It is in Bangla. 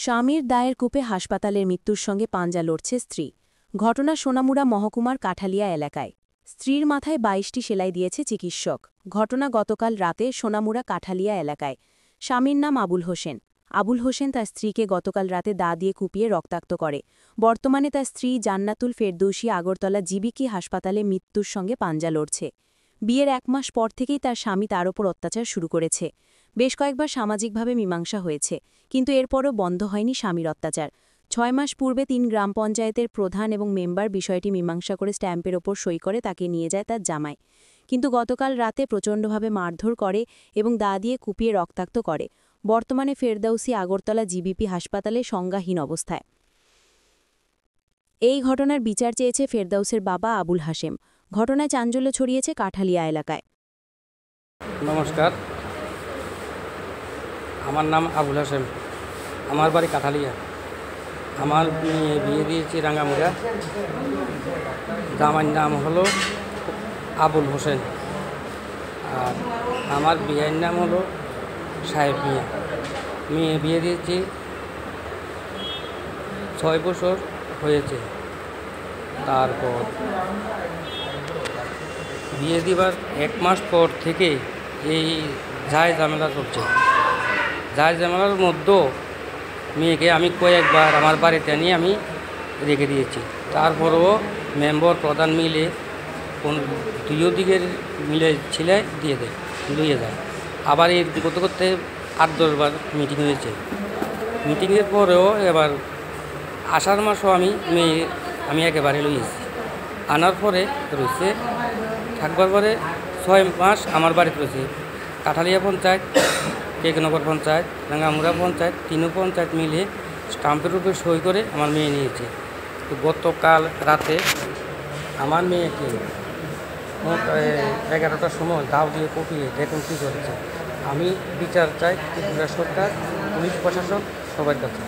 স্বামীর দায়ের কূপে হাসপাতালের মৃত্যুর সঙ্গে পাঞ্জা লড়ছে স্ত্রী। ঘটনা সোনামুড়া মহকুমার কাঠালিয়া এলাকায়। স্ত্রীর মাথায় ২২টি সেলাই দিয়েছে চিকিৎসক। ঘটনা গতকাল রাতে সোনামুড়া কাঠালিয়া এলাকায়। স্বামীর নাম আবুল হোসেন। আবুল হোসেন তার স্ত্রীকে গতকাল রাতে দা দিয়ে কুপিয়ে রক্তাক্ত করে। বর্তমানে তার স্ত্রী জান্নাতুল ফেরদৌসী আগরতলা জিবিকি হাসপাতালে মৃত্যুর সঙ্গে পাঞ্জা লড়ছে। বিয়ের ১ মাস পর থেকেই তার স্বামী তার ওপর অত্যাচার শুরু করেছে। বেশ কয়েকবার সামাজিকভাবে মীমাংসা হয়েছে, কিন্তু এরপরও বন্ধ হয়নি স্বামীর অত্যাচার। ৬ মাস পূর্বে ৩ গ্রাম পঞ্চায়েতের প্রধান এবং মেম্বার বিষয়টি মীমাংসা করে স্ট্যাম্পের ওপর সই করে তাকে নিয়ে যায় তার জামাই। কিন্তু গতকাল রাতে প্রচণ্ডভাবে মারধর করে এবং দা দিয়ে কুপিয়ে রক্তাক্ত করে। বর্তমানে ফেরদৌসী আগরতলা জিবিপি হাসপাতালে সংজ্ঞাহীন অবস্থায়। এই ঘটনার বিচার চেয়েছে ফেরদৌসের বাবা আবুল হাশেম। ঘটনায় চাঞ্চল্য ছড়িয়েছে কাঠালিয়া এলাকায়। নমস্কার, আমার নাম আবুল হাশেম। আমার বাড়ি কাঠালিয়া। আমার মেয়ে বিয়ে দিয়েছি রাঙ্গামুড়া। জামাইর নাম হলো আবুল হোসেন, আর আমার বিয়ের নাম হলো সাহেব মিয়া। মেয়ে বিয়ে দিয়েছি ৬ বছর হয়েছে। তারপর বিয়ে দিবার ১ মাস পর থেকে এই ঝামেলা চলছে। ঝামেলার মধ্যেও মেয়েকে আমি কয়েকবার আমার বাড়িতে নিয়ে আমি রেখে দিয়েছি। তারপরেও মেম্বার প্রধান মিলে দুইও দিকের মিলে ছিলে দিয়ে যায়। আবার এই করতে করতে ৮-১০ বার মিটিং হয়েছে। মিটিংয়ের পরেও এবার আষাঢ় মাসও আমি একেবারে লইয়েছি। আনার পরে রয়েছে থাকবার পরে ৬ মাস আমার বাড়িতে রয়েছে। কাঠালিয়া পঞ্চায়েত, কেকনগর পঞ্চায়েত, রাঙ্গামুড়া পঞ্চায়েত, ৩ পঞ্চায়েত মিলে স্টাম্পের উপরে সই করে আমার মেয়ে নিয়েছে। তো গতকাল রাতে আমার মেয়েকে ১১টার সময় দাও দিয়ে কুপিয়ে দেখুন কী করেছে। আমি বিচার চাই ত্রিপুরা সরকার, পুলিশ প্রশাসন সবার কাছে।